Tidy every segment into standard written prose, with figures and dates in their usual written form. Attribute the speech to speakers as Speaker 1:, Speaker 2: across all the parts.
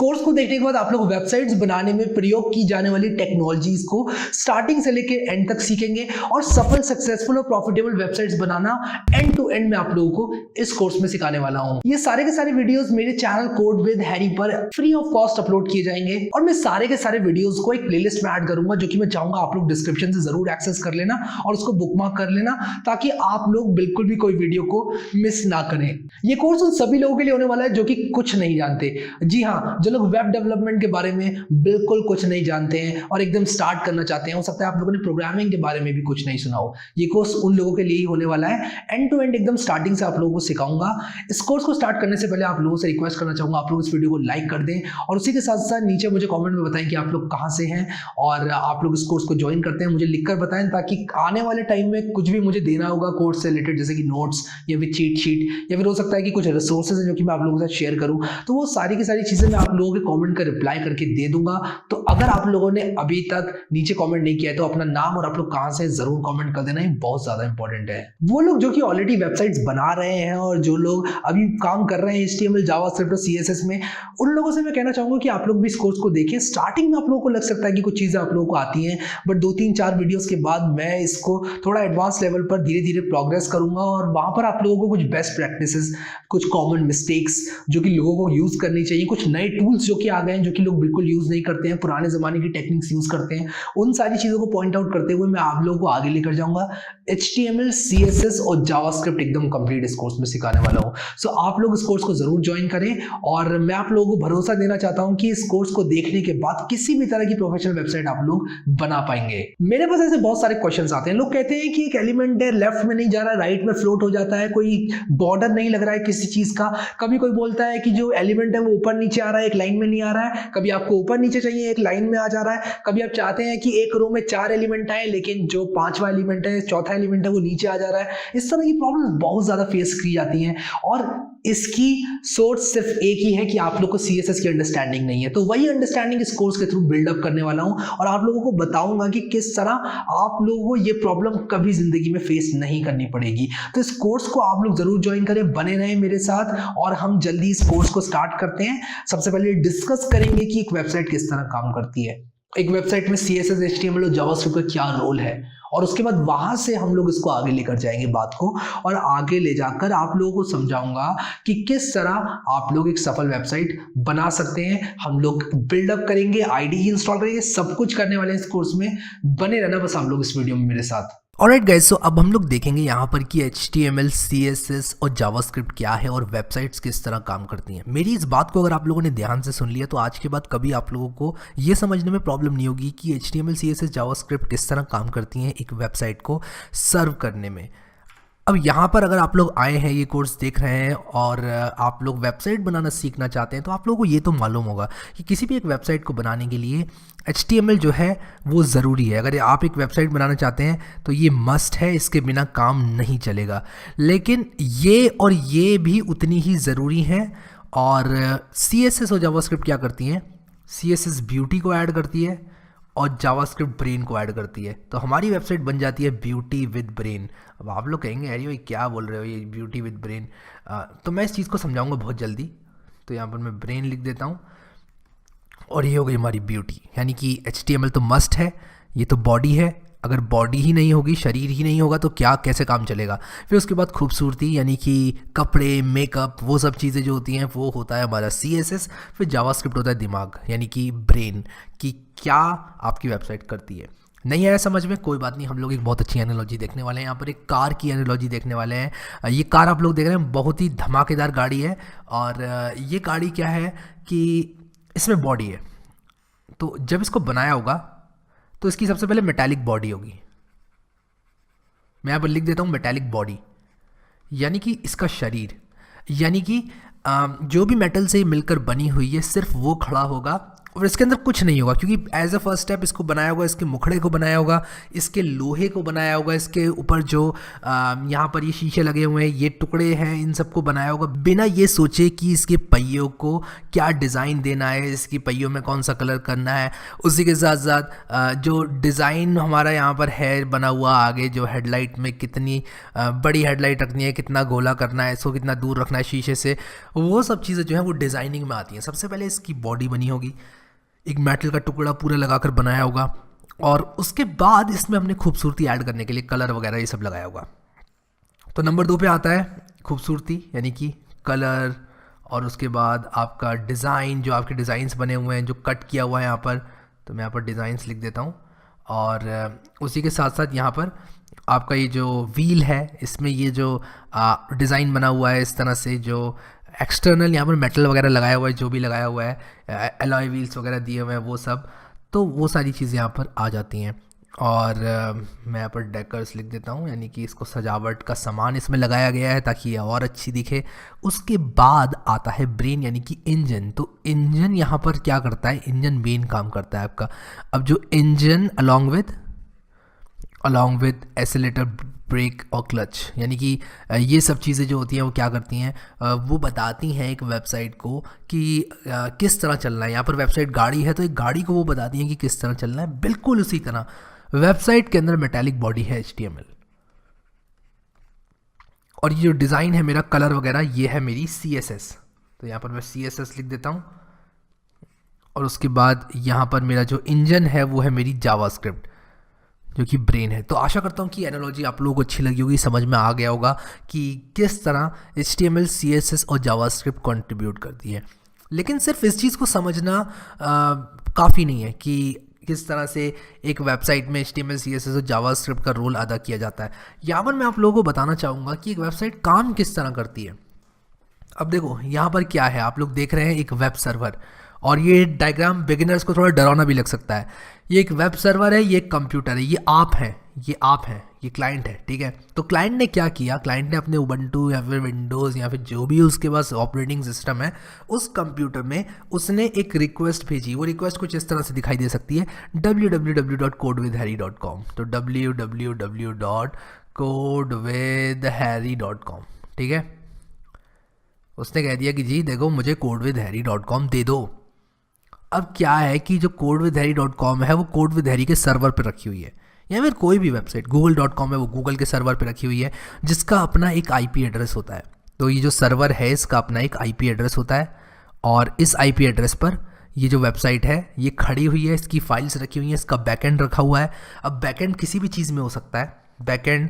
Speaker 1: Course को देखने के बाद आप लोग वेबसाइट्स बनाने में प्रयोग की जाने वाली टेक्नोलॉजीज को स्टार्टिंग से लेके एंड तक सीखेंगे और सफल, सक्सेसफुल और प्रॉफिटेबल वेबसाइट्स बनाना एंड टू एंड मैं आप लोगों को इस कोर्स में सिखाने वाला हूं। ये सारे के सारे वीडियोस मेरे चैनल कोड विद हैरी पर फ्री ऑफ कॉस्ट अपलोड किए जाएंगे और मैं सारे के सारे वीडियोस को एक प्लेलिस्ट में ऐड करूंगा, जो कि मैं चाहूंगा आप लोग डिस्क्रिप्शन से जरूर एक्सेस कर लेना और उसको बुकमार्क कर लेना, ताकि आप लोग बिल्कुल भी कोई वीडियो को मिस ना करें। ये कोर्स उन सभी लोगों के लिए होने वाला है जो कि कुछ नहीं जानते। जी हाँ, जो लोग वेब डेवलपमेंट के बारे में बिल्कुल कुछ नहीं जानते हैं और एकदम स्टार्ट करना चाहते हैं। हो सकता है आप लोगों ने प्रोग्रामिंग के बारे में भी कुछ नहीं सुना हो। ये कोर्स उन लोगों के लिए ही होने वाला है। एंड टू एंड एकदम स्टार्टिंग से आप लोगों को सिखाऊंगा। इस कोर्स को स्टार्ट करने से पहले आप लोगों से रिक्वेस्ट करना चाहूंगा, आप लोग इस वीडियो को लाइक कर दें और उसी के साथ साथ नीचे मुझे कमेंट में बताएं कि आप लोग कहां से हैं और आप लोग इस कोर्स को ज्वाइन करते हैं। मुझे लिखकर बताएं, ताकि आने वाले टाइम में कुछ भी मुझे देना होगा कोर्स से रिलेटेड, जैसे कि नोट्स या फिर चीट शीट या फिर हो सकता है कि कुछ रिसोर्सेज हैं जो कि मैं आप लोगों के साथ शेयर करूं, तो वो सारी की सारी चीजें मैं आप लोगों के कमेंट का रिप्लाई करके दे दूंगा। तो अगर आप लोगों ने अभी तक नीचे कमेंट नहीं किया है तो अपना नाम और आप लोग कहां से जरूर कमेंट कर देना, ये बहुत ज्यादा इंपॉर्टेंट है। वो लोग जो कि ऑलरेडी वेबसाइट्स बना रहे हैं और जो लोग अभी काम कर रहे हैं HTML, जावास्क्रिप्ट और CSS में, उन लोगों से मैं कहना चाहूंगा कि आप लोग भी इस कोर्स को देखें। स्टार्टिंग में आप लोगों को लग सकता है कि कुछ चीजें आप लोगों को आती हैं, बट 2-3-4 वीडियोस के बाद मैं इसको थोड़ा एडवांस लेवल पर धीरे धीरे प्रोग्रेस करूंगा और वहां पर आप लोगों को कुछ बेस्ट प्रैक्टिसेस, कुछ कॉमन मिस्टेक्स जो कि लोगों को यूज करनी चाहिए, कुछ नए टूल्स जो कि आ गए हैं जो कि लोग बिल्कुल यूज नहीं करते हैं, पुराने जमाने की टेक्निक्स यूज करते हैं, उन सारी चीजों को पॉइंट आउट करते हुए मैं आप लोगों को आगे लेकर जाऊंगा। HTML, CSS और जावास्क्रिप्ट एकदम कंप्लीट इस कोर्स में सिखाने वाला हूं। सो आप लोग इस कोर्स को जरूर ज्वाइन करें और मैं आप लोगों को भरोसा देना चाहता हूं कि इस कोर्स को देखने के बाद किसी भी तरह की प्रोफेशनल वेबसाइट आप लोग बना पाएंगे। मेरे पास ऐसे बहुत सारे क्वेश्चंस आते हैं। लोग कहते हैं कि एक एलिमेंट है, लेफ्ट में नहीं जा रहा, राइट में फ्लोट हो जाता है, कोई बॉर्डर नहीं लग रहा है किसी चीज का। कभी कोई बोलता है कि जो एलिमेंट है वो ऊपर नीचे आ रहा है, एक लाइन में नहीं आ रहा है। कभी आपको ऊपर नीचे चाहिए, एक लाइन में आ जा रहा है। कभी आप चाहते हैं कि एक रो में 4 एलिमेंट आए, लेकिन जो 5वां एलिमेंट है, चौथा एलिमेंट है, वो नीचे आ जा रहा है। इस तरह की प्रॉब्लम बहुत ज्यादा फेस की जाती हैं और इसकी सोर्स सिर्फ एक ही है कि आप लोग को CSS की अंडरस्टैंडिंग नहीं है। तो वही अंडरस्टैंडिंग इस कोर्स के थ्रू बिल्डअप करने वाला हूं और आप लोगों को बताऊंगा कि किस तरह आप लोगों को ये प्रॉब्लम कभी जिंदगी में फेस नहीं करनी पड़ेगी। तो इस कोर्स को आप लोग जरूर ज्वाइन करें, बने रहें मेरे साथ और हम जल्दी इस कोर्स को स्टार्ट करते हैं। सबसे पहले डिस्कस करेंगे कि एक वेबसाइट किस तरह काम करती है, एक वेबसाइट में CSS, HTML और जावास्क्रिप्ट का क्या रोल है, और उसके बाद वहां से हम लोग इसको आगे लेकर जाएंगे बात को, और आगे ले जाकर आप लोगों को समझाऊंगा कि किस तरह आप लोग एक सफल वेबसाइट बना सकते हैं। हम लोग बिल्डअप करेंगे, IDE इंस्टॉल करेंगे, सब कुछ करने वाले हैं इस कोर्स में। बने रहना बस आप लोग इस वीडियो में मेरे साथ।
Speaker 2: ऑलराइट गाइस, सो अब हम लोग देखेंगे यहाँ पर कि HTML, CSS और जावास्क्रिप्ट क्या है और वेबसाइट्स किस तरह काम करती हैं। मेरी इस बात को अगर आप लोगों ने ध्यान से सुन लिया तो आज के बाद कभी आप लोगों को ये समझने में प्रॉब्लम नहीं होगी कि HTML, CSS, जावास्क्रिप्ट किस तरह काम करती हैं एक वेबसाइट को सर्व करने में। अब यहाँ पर अगर आप लोग आए हैं, ये कोर्स देख रहे हैं और आप लोग वेबसाइट बनाना सीखना चाहते हैं, तो आप लोगों को ये तो मालूम होगा कि किसी भी एक वेबसाइट को बनाने के लिए HTML जो है वो ज़रूरी है। अगर आप एक वेबसाइट बनाना चाहते हैं तो ये मस्ट है, इसके बिना काम नहीं चलेगा। लेकिन ये और ये भी उतनी ही ज़रूरी है। और CSS और जावास्क्रिप्ट क्या करती हैं? CSS ब्यूटी को ऐड करती है और जावास्क्रिप्ट ब्रेन को ऐड करती है। तो हमारी वेबसाइट बन जाती है ब्यूटी विद ब्रेन। अब आप लोग कहेंगे अरे भाई क्या बोल रहे हो ये ब्यूटी विद ब्रेन, तो मैं इस चीज़ को समझाऊंगा बहुत जल्दी। तो यहाँ पर मैं ब्रेन लिख देता हूँ और ये हो गई हमारी ब्यूटी। यानी कि HTML तो मस्ट है, ये तो बॉडी है। अगर बॉडी ही नहीं होगी, शरीर ही नहीं होगा तो क्या कैसे काम चलेगा? फिर उसके बाद खूबसूरती यानी कि कपड़े, मेकअप, वो सब चीज़ें जो होती हैं वो होता है हमारा CSS। फिर जावास्क्रिप्ट होता है दिमाग यानी कि ब्रेन, कि क्या आपकी वेबसाइट करती है। नहीं आया समझ में? कोई बात नहीं, हम लोग एक बहुत अच्छी एनालॉजी देखने वाले हैं। यहाँ पर एक कार की एनालॉजी देखने वाले हैं। ये कार आप लोग देख रहे हैं, बहुत ही धमाकेदार गाड़ी है। और ये गाड़ी क्या है कि इसमें बॉडी है। तो जब इसको बनाया होगा तो इसकी सबसे पहले मेटालिक बॉडी होगी। मैं यहाँ पर लिख देता हूँ मेटालिक बॉडी, यानी कि इसका शरीर, यानी कि जो भी मेटल से मिलकर बनी हुई है सिर्फ वो खड़ा होगा और इसके अंदर कुछ नहीं होगा, क्योंकि एज अ फर्स्ट स्टेप इसको बनाया होगा, इसके मुखड़े को बनाया होगा, इसके लोहे को बनाया होगा, इसके ऊपर जो यहाँ पर ये शीशे लगे हुए हैं, ये टुकड़े हैं, इन सबको बनाया होगा बिना ये सोचे कि इसके पहियों को क्या डिज़ाइन देना है, इसकी पहियों में कौन सा कलर करना है। उसी के साथ साथ जो डिज़ाइन हमारा यहाँ पर है बना हुआ, आगे जो हेडलाइट में कितनी बड़ी हेडलाइट रखनी है, कितना गोला करना है, इसको कितना दूर रखना है शीशे से, वो सब चीज़ें जो है वो डिज़ाइनिंग में आती हैं। सबसे पहले इसकी बॉडी बनी होगी, एक मेटल का टुकड़ा पूरा लगाकर बनाया होगा, और उसके बाद इसमें हमने खूबसूरती ऐड करने के लिए कलर वगैरह ये सब लगाया होगा। तो नंबर 2 पे आता है खूबसूरती, यानी कि कलर, और उसके बाद आपका डिज़ाइन, जो आपके डिज़ाइंस बने हुए हैं, जो कट किया हुआ है यहाँ पर, तो मैं यहाँ पर डिज़ाइंस लिख देता हूँ। और उसी के साथ साथ यहाँ पर आपका ये जो व्हील है, इसमें ये जो डिज़ाइन बना हुआ है इस तरह से, जो एक्सटर्नल यहाँ पर मेटल वगैरह लगाया हुआ है, जो भी लगाया हुआ है, एलॉय व्हील्स वगैरह दिए हुए हैं, वो सब, तो वो सारी चीज़ें यहाँ पर आ जाती हैं। और मैं यहाँ पर डेकर्स लिख देता हूँ, यानी कि इसको सजावट का सामान इसमें लगाया गया है ताकि ये और अच्छी दिखे। उसके बाद आता है ब्रेन, यानी कि इंजन। तो इंजन यहाँ पर क्या करता है, इंजन मेन काम करता है आपका। अब जो engine along with accelerator, brake और क्लच, यानी कि ये सब चीज़ें जो होती हैं वो क्या करती हैं, वो बताती हैं एक वेबसाइट को कि किस तरह चलना है। यहाँ पर वेबसाइट गाड़ी है, तो एक गाड़ी को वो बताती हैं कि किस तरह चलना है। बिल्कुल उसी तरह वेबसाइट के अंदर मेटालिक बॉडी है HTML, और ये जो डिज़ाइन है मेरा, कलर वगैरह, ये है मेरी CSS। तो यहाँ पर मैं CSS लिख देता हूँ। और उसके बाद यहाँ पर मेरा जो इंजन है वो है मेरी जावास्क्रिप्ट, जो कि ब्रेन है। तो आशा करता हूँ कि एनालॉजी आप लोगों को अच्छी लगी होगी, समझ में आ गया होगा कि किस तरह HTML, CSS और जावास्क्रिप्ट कंट्रीब्यूट करती है। लेकिन सिर्फ इस चीज़ को समझना काफ़ी नहीं है कि किस तरह से एक वेबसाइट में HTML, CSS और जावास्क्रिप्ट का रोल अदा किया जाता है। यहाँ पर मैं आप लोगों को बताना चाहूँगा कि एक वेबसाइट काम किस तरह करती है। अब देखो यहाँ पर क्या है, आप लोग देख रहे हैं एक वेब सर्वर, और ये डायग्राम बिगिनर्स को थोड़ा डरावना भी लग सकता है। ये एक वेब सर्वर है, ये एक कंप्यूटर है, ये आप हैं, ये क्लाइंट है, ठीक है। तो क्लाइंट ने क्या किया, क्लाइंट ने अपने उबंटू या फिर विंडोज़ या फिर जो भी उसके पास ऑपरेटिंग सिस्टम है, उस कंप्यूटर में उसने एक रिक्वेस्ट भेजी। वो रिक्वेस्ट कुछ इस तरह से दिखाई दे सकती है, www.codewithharry.com। तो www.codewithharry.com, ठीक है। उसने कह दिया कि जी देखो, मुझे codewithharry.com दे दो। अब क्या है कि जो codewithharry.com है वो codewithharry के सर्वर पर रखी हुई है, या फिर कोई भी वेबसाइट google.com है वो गूगल के सर्वर पर रखी हुई है, जिसका अपना एक IP एड्रेस होता है। तो ये जो सर्वर है इसका अपना एक IP एड्रेस होता है, और इस IP एड्रेस पर ये जो वेबसाइट है ये खड़ी हुई है, इसकी फाइल्स रखी हुई हैं, इसका बैकएंड रखा हुआ है। अब बैकएंड किसी भी चीज़ में हो सकता है, बैकएंड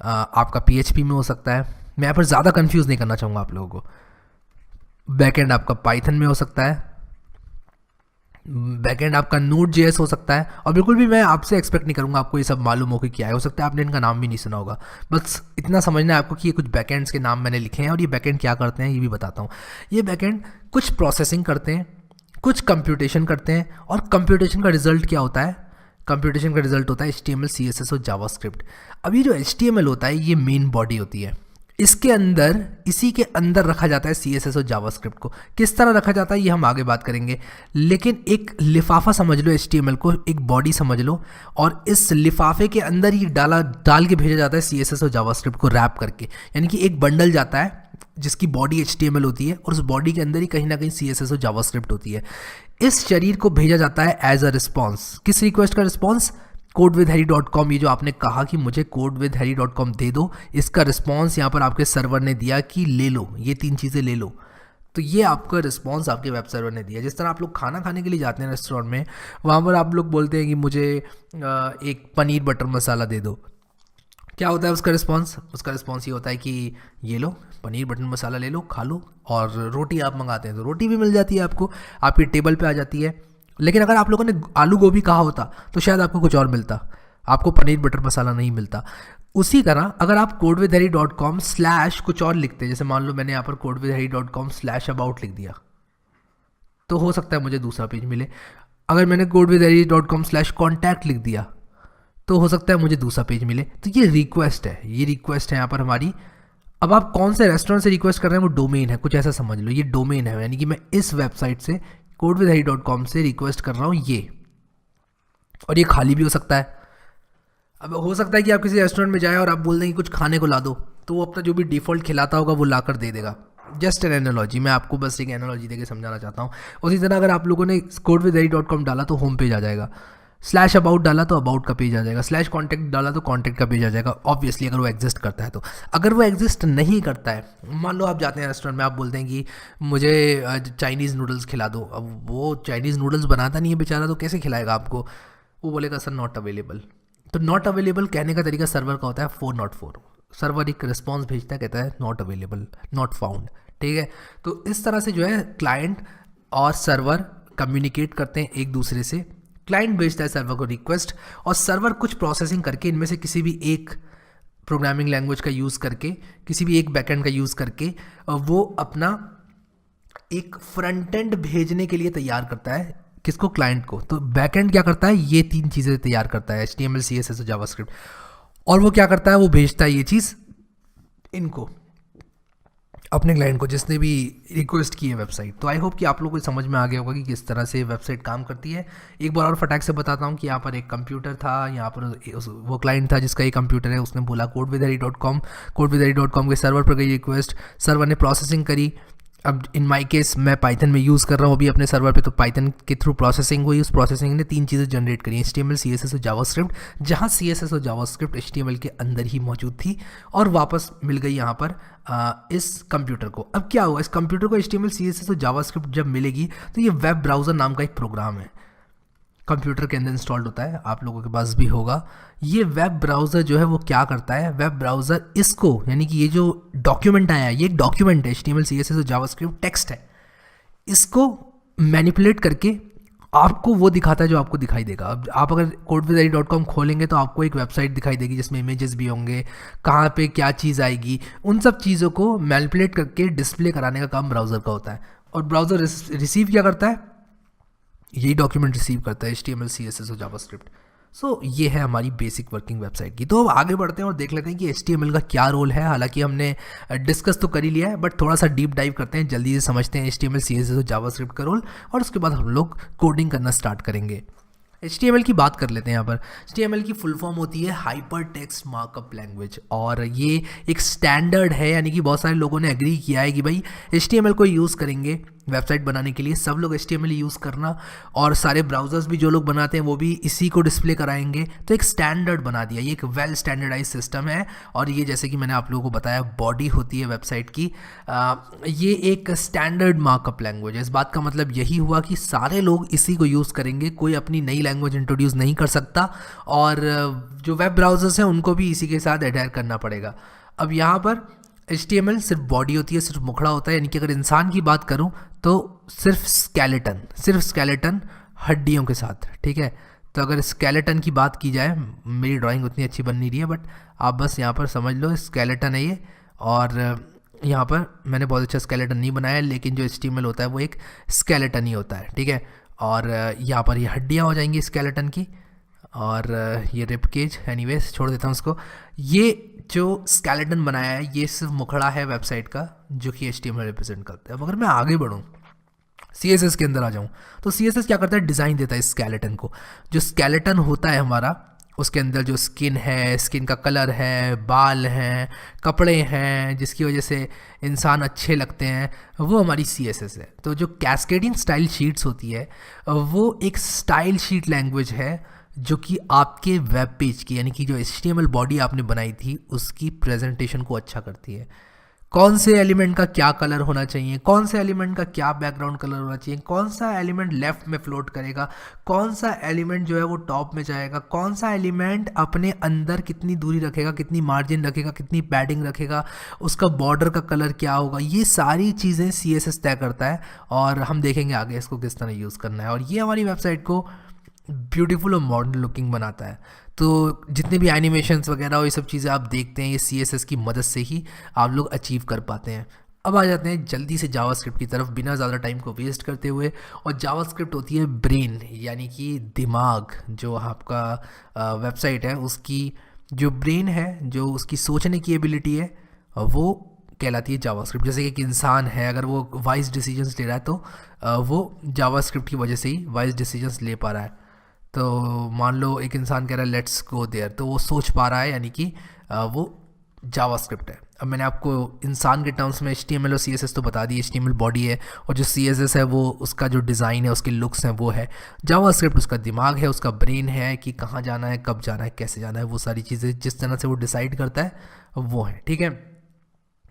Speaker 2: आपका PHP में हो सकता है, मैं यहाँ पर ज़्यादा कंफ्यूज नहीं करना चाहूँगा आप लोगों को। बैकएंड आपका पाइथन में हो सकता है, बैकएंड आपका Node.js हो सकता है, और बिल्कुल भी मैं आपसे एक्सपेक्ट नहीं करूँगा आपको ये सब मालूम हो कि क्या है। हो सकता है आपने इनका नाम भी नहीं सुना होगा, बस इतना समझना है आपको कि ये कुछ बैकएंड्स के नाम मैंने लिखे हैं, और ये बैकएंड क्या करते हैं ये भी बताता हूँ। ये बैकएंड कुछ प्रोसेसिंग करते हैं, कुछ कंप्यूटेशन करते हैं, और कंप्यूटेशन का रिजल्ट क्या होता है, कंप्यूटेशन का रिजल्ट होता है HTML, CSS और जावास्क्रिप्ट। अब ये जो HTML होता है ये मेन बॉडी होती है, इसके अंदर, इसी के अंदर रखा जाता है CSS और जावास्क्रिप्ट को। किस तरह रखा जाता है ये हम आगे बात करेंगे, लेकिन एक लिफाफा समझ लो HTML को, एक बॉडी समझ लो, और इस लिफाफे के अंदर ये डाल के भेजा जाता है CSS और जावास्क्रिप्ट को रैप करके। यानी कि एक बंडल जाता है जिसकी बॉडी HTML होती है, और उस बॉडी के अंदर ही कहीं ना कहीं CSS और जावास्क्रिप्ट होती है। इस शरीर को भेजा जाता है एज अ रिस्पॉन्स। किस रिक्वेस्ट का रिस्पॉन्स, codewithharry.com। ये जो आपने कहा कि मुझे codewithharry.com दे दो, इसका रिस्पॉन्स यहाँ पर आपके सर्वर ने दिया कि ले लो, ये 3 चीज़ें ले लो। तो ये आपका रिस्पॉन्स आपके वेब सर्वर ने दिया। जिस तरह आप लोग खाना खाने के लिए जाते हैं रेस्टोरेंट में, वहाँ पर आप लोग बोलते हैं कि मुझे एक पनीर बटर मसाला दे दो। क्या होता है उसका रिस्पॉन्स, उसका रिस्पॉन्स ये होता है कि ये लो पनीर बटर मसाला ले लो, खा लो। और रोटी आप मंगाते हैं तो रोटी भी मिल जाती है आपको, आपकी टेबल पे आ जाती है। लेकिन अगर आप लोगों ने आलू गोभी कहा होता तो शायद आपको कुछ और मिलता, आपको पनीर बटर मसाला नहीं मिलता। उसी तरह अगर आप codewithharry.com / कुछ और लिखते, जैसे मान लो मैंने यहाँ पर codewithharry.com /about लिख दिया, तो हो सकता है मुझे दूसरा पेज मिले। अगर मैंने codewithharry.com /contact लिख दिया तो हो सकता है मुझे दूसरा पेज मिले। तो ये रिक्वेस्ट है, ये रिक्वेस्ट है यहाँ पर हमारी। अब आप कौन से रेस्टोरेंट से रिक्वेस्ट कर रहे हैं वो डोमेन है, कुछ ऐसा समझ लो, ये डोमेन है। यानी कि मैं इस वेबसाइट से codewithhari.com से रिक्वेस्ट कर रहा हूँ ये, और ये खाली भी हो सकता है। अब हो सकता है कि आप किसी रेस्टोरेंट में जाए और आप बोल दें कि कुछ खाने को ला दो, तो वो अपना जो भी डिफ़ॉल्ट खिलाता होगा वो ला कर दे देगा। जस्ट एन एनालॉजी, मैं आपको बस एक एनालॉजी देके समझाना चाहता हूँ। उसी तरह अगर आप लोगों ने codewithhari.com डाला तो होम पेज आ जाएगा, /about डाला तो अबाउट का पेज आ जाएगा, /contact डाला तो कॉन्टैक्ट का पेज आ जाएगा। ऑब्वियसली अगर वो एग्जिस्ट करता है तो। अगर वो एग्जिस्ट नहीं करता है, मान लो आप जाते हैं रेस्टोरेंट में, आप बोलते हैं कि मुझे चाइनीज़ नूडल्स खिला दो, अब वो चाइनीज़ नूडल्स बनाता नहीं है बेचारा, तो कैसे खिलाएगा आपको? वो बोलेगा सर नॉट अवेलेबल। तो नॉट अवेलेबल कहने का तरीका सर्वर का होता है 404। सर्वर एक रिस्पॉन्स भेजता है, कहता है नॉट अवेलेबल, नॉट फाउंड, ठीक है। तो इस तरह से जो है क्लाइंट और सर्वर कम्युनिकेट करते हैं एक दूसरे से। क्लाइंट भेजता है सर्वर को रिक्वेस्ट, और सर्वर कुछ प्रोसेसिंग करके इनमें से किसी भी एक प्रोग्रामिंग लैंग्वेज का यूज़ करके, किसी भी एक बैकएंड का यूज़ करके वो अपना एक फ्रंट एंड भेजने के लिए तैयार करता है। किसको? क्लाइंट को। तो बैकएंड क्या करता है? ये 3 चीज़ें तैयार करता है, HTML, CSS और जावास्क्रिप्ट। और वो क्या करता है? वो भेजता है ये चीज़ इनको, अपने क्लाइंट को, जिसने भी रिक्वेस्ट की है वेबसाइट। तो आई होप कि आप लोगों को समझ में आ गया होगा कि किस तरह से वेबसाइट काम करती है। एक बार और फटाक से बताता हूँ कि यहाँ पर एक कंप्यूटर था, यहाँ पर वो क्लाइंट था जिसका ये कंप्यूटर है, उसने बोला codewithhari.com के सर्वर पर गई रिक्वेस्ट, सर्वर ने प्रोसेसिंग करी। अब इन माई केस मैं पाइथन में यूज़ कर रहा हूँ अभी अपने सर्वर पे, तो पाइथन के थ्रू प्रोसेसिंग हुई। उस प्रोसेसिंग ने 3 चीज़ें जनरेट करी, HTML, CSS और जावास्क्रिप्ट, जहाँ CSS और जावास्क्रिप्ट HTML के अंदर ही मौजूद थी और वापस मिल गई यहाँ पर इस कंप्यूटर को। अब क्या हुआ, इस कंप्यूटर को HTML, CSS और जावास्क्रिप्ट जब मिलेगी तो ये वेब ब्राउज़र नाम का एक प्रोग्राम है, कंप्यूटर के अंदर इंस्टॉल्ड होता है, आप लोगों के पास भी होगा। ये वेब ब्राउज़र जो है वो क्या करता है, वेब ब्राउज़र इसको, यानी कि ये जो डॉक्यूमेंट आया है, ये एक डॉक्यूमेंट है, HTML, CSS और जावास्क्रिप्ट टेक्स्ट है, इसको मैनिपुलेट करके आपको वो दिखाता है जो आपको दिखाई देगा। अब आप अगर codewithhari.com खोलेंगे तो आपको एक वेबसाइट दिखाई देगी जिसमें इमेजेस भी होंगे, कहाँ पे क्या चीज़ आएगी, उन सब चीज़ों को मैनिपुलेट करके डिस्प्ले कराने का काम ब्राउज़र का होता है। और ब्राउज़र रिसीव क्या करता है? यही डॉक्यूमेंट रिसीव करता है, HTML, CSS और जावास्क्रिप्ट। सो ये है हमारी बेसिक वर्किंग वेबसाइट की। तो अब आगे बढ़ते हैं और देख लेते हैं कि HTML का क्या रोल है। हालांकि हमने डिस्कस तो कर ही लिया है, बट थोड़ा सा डीप डाइव करते हैं, जल्दी से समझते हैं HTML, CSS और जावास्क्रिप्ट का रोल, और उसके बाद हम लोग कोडिंग करना स्टार्ट करेंगे। HTML की बात कर लेते हैं। यहाँ पर HTML की फुल फॉर्म होती है हाइपर टेक्स्ट मार्कअप लैंग्वेज, और ये एक स्टैंडर्ड है, यानी कि बहुत सारे लोगों ने एग्री किया है कि भाई HTML को यूज़ करेंगे वेबसाइट बनाने के लिए, सब लोग HTML यूज़ करना, और सारे ब्राउज़र्स भी जो लोग बनाते हैं वो भी इसी को डिस्प्ले कराएंगे। तो एक स्टैंडर्ड बना दिया, ये एक वेल स्टैंडर्डाइज सिस्टम है। और ये जैसे कि मैंने आप लोगों को बताया, बॉडी होती है वेबसाइट की, ये एक स्टैंडर्ड मार्कअप लैंग्वेज है। इस बात का मतलब यही हुआ कि सारे लोग इसी को यूज़ करेंगे, कोई अपनी नई लैंग्वेज इंट्रोड्यूस नहीं कर सकता, और जो वेब ब्राउज़र्स हैं उनको भी इसी के साथ एडहेयर करना पड़ेगा। अब यहाँ पर HTML सिर्फ बॉडी होती है, सिर्फ मुखड़ा होता है, यानी कि अगर इंसान की बात करूं तो सिर्फ स्केलेटन हड्डियों के साथ, ठीक है। तो अगर स्केलेटन की बात की जाए, मेरी ड्राइंग उतनी अच्छी बन नहीं रही है, बट आप बस यहाँ पर समझ लो स्केलेटन है ये, और यहाँ पर मैंने बहुत अच्छा स्केलेटन नहीं बनाया, लेकिन जो HTML होता है वो एक स्केलेटन ही होता है, ठीक है। और यहाँ पर ये हड्डियाँ हो जाएंगी स्केलेटन की, और ये रिब केज, एनीवेज छोड़ देता हूँ उसको। ये जो स्केलेटन बनाया है ये सिर्फ मुखड़ा है वेबसाइट का, जो कि HTML रिप्रेजेंट करता है। अब अगर मैं आगे बढ़ूँ, CSS के अंदर आ जाऊँ, तो CSS क्या करता है? डिज़ाइन देता है स्केलेटन को। जो स्केलेटन होता है हमारा, उसके अंदर जो स्किन है, स्किन का कलर है, बाल हैं, कपड़े हैं, जिसकी वजह से इंसान अच्छे लगते हैं, वो हमारी CSS है। तो जो कैस्केडिंग स्टाइल शीट्स होती है वो एक स्टाइल शीट लैंग्वेज है, जो कि आपके वेब पेज की, यानी कि जो HTML बॉडी आपने बनाई थी उसकी प्रेजेंटेशन को अच्छा करती है। कौन से एलिमेंट का क्या कलर होना चाहिए, कौन से एलिमेंट का क्या बैकग्राउंड कलर होना चाहिए, कौन सा एलिमेंट लेफ्ट में फ्लोट करेगा, कौन सा एलिमेंट जो है वो टॉप में जाएगा, कौन सा एलिमेंट अपने अंदर कितनी दूरी रखेगा, कितनी मार्जिन रखेगा, कितनी पैडिंग रखेगा, उसका बॉर्डर का कलर क्या होगा, ये सारी चीज़ें CSS तय करता है। और हम देखेंगे आगे इसको किस तरह यूज़ करना है, और ये हमारी वेबसाइट को ब्यूटीफुल और मॉडर्न लुकिंग बनाता है। तो जितने भी एनिमेशंस वगैरह और ये सब चीज़ें आप देखते हैं, ये CSS की मदद से ही आप लोग अचीव कर पाते हैं। अब आ जाते हैं जल्दी से जावास्क्रिप्ट की तरफ, बिना ज़्यादा टाइम को वेस्ट करते हुए। और जावास्क्रिप्ट होती है ब्रेन, यानी कि दिमाग। जो आपका वेबसाइट है उसकी जो ब्रेन है, जो उसकी सोचने की एबिलिटी है, वो कहलाती है जावास्क्रिप्ट। जैसे कि एक इंसान है, अगर वो वाइज डिसीजंस ले रहा है तो वो जावास्क्रिप्ट की वजह से ही वाइज डिसीजंस ले पा रहा है। तो मान लो एक इंसान कह रहा है लेट्स गो देयर, तो वो सोच पा रहा है, यानी कि वो जावास्क्रिप्ट है। अब मैंने आपको इंसान के टर्म्स में HTML और CSS तो बता दी। HTML बॉडी है और जो CSS है वो उसका जो डिज़ाइन है, उसके लुक्स हैं वो है। जावास्क्रिप्ट उसका दिमाग है, उसका ब्रेन है कि कहाँ जाना है, कब जाना है, कैसे जाना है, वो सारी चीज़ें जिस तरह से वो डिसाइड करता है वो है। ठीक है,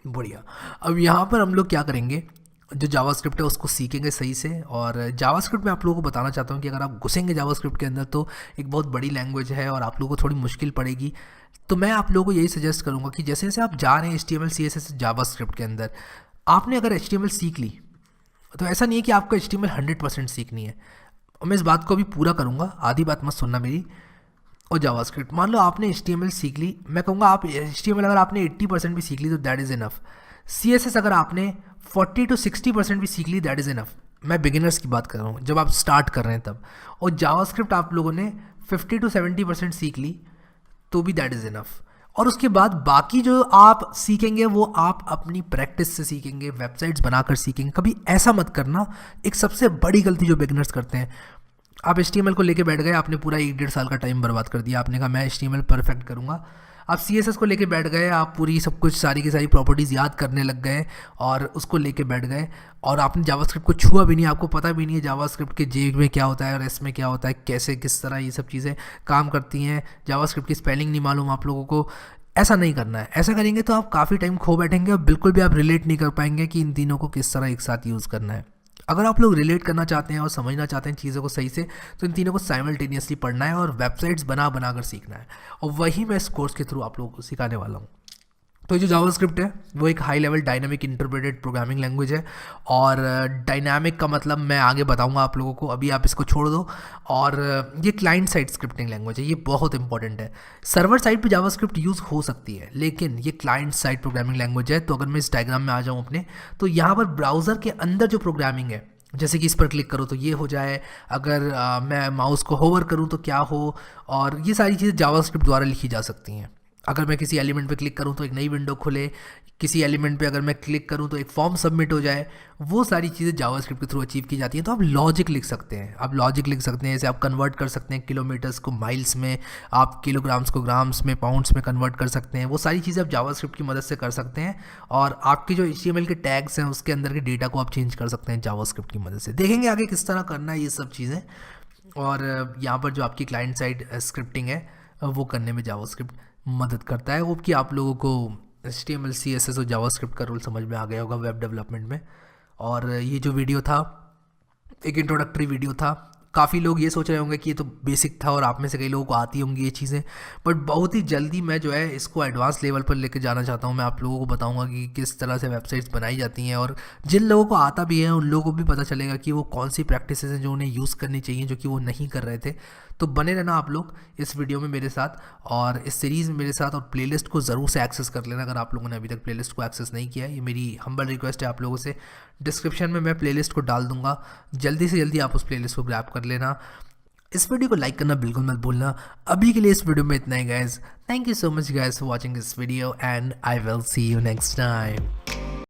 Speaker 2: बढ़िया। अब यहाँ पर हम लोग क्या करेंगे, जो जावास्क्रिप्ट है उसको सीखेंगे सही से। और जावास्क्रिप्ट में आप लोगों को बताना चाहता हूँ कि अगर आप घुसेंगे जावास्क्रिप्ट के अंदर तो एक बहुत बड़ी लैंग्वेज है और आप लोगों को थोड़ी मुश्किल पड़ेगी। तो मैं आप लोगों को यही सजेस्ट करूँगा कि जैसे जैसे आप जा रहे हैं HTML CSS जावास्क्रिप्ट के अंदर, आपने अगर HTML सीख ली तो ऐसा नहीं है कि आपको HTML 100% सीखनी है। और मैं इस बात को अभी पूरा करूँगा, आधी बात मत सुनना मेरी। और जावास्क्रिप्ट, मान लो आपने HTML सीख ली, मैं कहूँगा आप HTML अगर आपने 80% भी सीख ली तो दैट इज़ इनफ। CSS अगर आपने 40 to 60% भी सीख ली दैट इज़ इनफ। मैं बिगिनर्स की बात कर रहा हूँ, जब आप स्टार्ट कर रहे हैं तब। और जावास्क्रिप्ट आप लोगों ने 50 to 70% सीख ली तो भी दैट इज़ इनफ। और उसके बाद बाकी जो आप सीखेंगे वो आप अपनी प्रैक्टिस से सीखेंगे, वेबसाइट्स बनाकर सीखेंगे। कभी ऐसा मत करना, एक सबसे बड़ी गलती जो बिगिनर्स करते हैं, आप HTML को लेके बैठ गए, आपने पूरा 1-1.5 साल का टाइम बर्बाद कर दिया। आपने कहा मैं HTML परफेक्ट करूँगा। आप CSS को लेके बैठ गए, आप पूरी सब कुछ सारी की सारी प्रॉपर्टीज़ याद करने लग गए और उसको लेके बैठ गए, और आपने जावास्क्रिप्ट को छुआ भी नहीं, आपको पता भी नहीं है जावास्क्रिप्ट के J में क्या होता है और S में क्या होता है, कैसे किस तरह ये सब चीज़ें काम करती हैं। जावास्क्रिप्ट की स्पेलिंग नहीं मालूम आप लोगों को। ऐसा नहीं करना है। ऐसा करेंगे तो आप काफ़ी टाइम खो बैठेंगे और बिल्कुल भी आप रिलेट नहीं कर पाएंगे कि इन तीनों को किस तरह एक साथ यूज़ करना है। अगर आप लोग रिलेट करना चाहते हैं और समझना चाहते हैं चीज़ों को सही से, तो इन तीनों को साइमल्टेनियसली पढ़ना है और वेबसाइट्स बना कर सीखना है। और वही मैं इस कोर्स के थ्रू आप लोगों को सिखाने वाला हूँ। तो जो जावास्क्रिप्ट है वो एक high level dynamic interpreted programming language है। और डायनामिक का मतलब मैं आगे बताऊंगा आप लोगों को, अभी आप इसको छोड़ दो। और ये क्लाइंट साइड स्क्रिप्टिंग लैंग्वेज है, ये बहुत इंपॉर्टेंट है। सर्वर साइड पे जावास्क्रिप्ट यूज़ हो सकती है, लेकिन ये क्लाइंट साइड प्रोग्रामिंग लैंग्वेज है। तो अगर मैं इस डायग्राम में आ जाऊँ अपने, तो यहाँ पर ब्राउज़र के अंदर जो प्रोग्रामिंग है, जैसे कि इस पर क्लिक करो तो ये हो जाए, अगर मैं माउस को होवर करूँ तो क्या हो, और ये सारी चीज़ें जावास्क्रिप्ट द्वारा लिखी जा सकती हैं। अगर मैं किसी एलिमेंट पे क्लिक करूँ तो एक नई विंडो खुले, किसी एलिमेंट पे अगर मैं क्लिक करूँ तो एक फॉर्म सबमिट हो जाए, वो सारी चीज़ें जावास्क्रिप्ट के थ्रू अचीव की जाती हैं। तो आप लॉजिक लिख सकते हैं, आप लॉजिक लिख सकते हैं, जैसे आप कन्वर्ट कर सकते हैं किलोमीटर्स को माइल्स में, आप किलोग्राम्स को ग्राम्स में, पाउंड्स में कन्वर्ट कर सकते हैं। वो सारी चीज़ें आप जावास्क्रिप्ट की मदद से कर सकते हैं। और आपके जो HTML के टैग्स हैं उसके अंदर के डेटा को आप चेंज कर सकते हैं जावास्क्रिप्ट की मदद से। देखेंगे आगे किस तरह करना है ये सब चीज़ें। और यहाँ पर जो आपकी क्लाइंट साइड स्क्रिप्टिंग है वो करने में जावास्क्रिप्ट मदद करता है। वो कि आप लोगों को HTML CSS और जावास्क्रिप्ट का रोल समझ में आ गया होगा वेब डेवलपमेंट में। और ये जो वीडियो था एक इंट्रोडक्टरी वीडियो था। काफ़ी लोग ये सोच रहे होंगे कि ये तो बेसिक था और आप में से कई लोगों को आती होंगी ये चीज़ें, बट बहुत ही जल्दी मैं जो है इसको एडवांस लेवल पर लेकर जाना चाहता हूँ। मैं आप लोगों को बताऊंगा कि किस तरह से वेबसाइट्स बनाई जाती हैं, और जिन लोगों को आता भी है उन लोगों को भी पता चलेगा कि वो कौन सी प्रैक्टिसेस हैं जो उन्हें यूज़ करनी चाहिए, जो कि वो नहीं कर रहे थे। तो बने रहना आप लोग इस वीडियो में मेरे साथ और इस सीरीज़ में मेरे साथ, और प्लेलिस्ट को ज़रूर से एक्सेस कर लेना अगर आप लोगों ने अभी तक प्लेलिस्ट को एक्सेस नहीं किया है। ये मेरी हम्बल रिक्वेस्ट है आप लोगों से। डिस्क्रिप्शन में मैं प्लेलिस्ट को डाल दूंगा, जल्दी से जल्दी आप उस प्लेलिस्ट को ग्रैब कर लेना। इस वीडियो को लाइक करना बिल्कुल मत भूलना। अभी के लिए इस वीडियो में इतना ही guys. Thank you so much guys for watching this video and I will see you next time.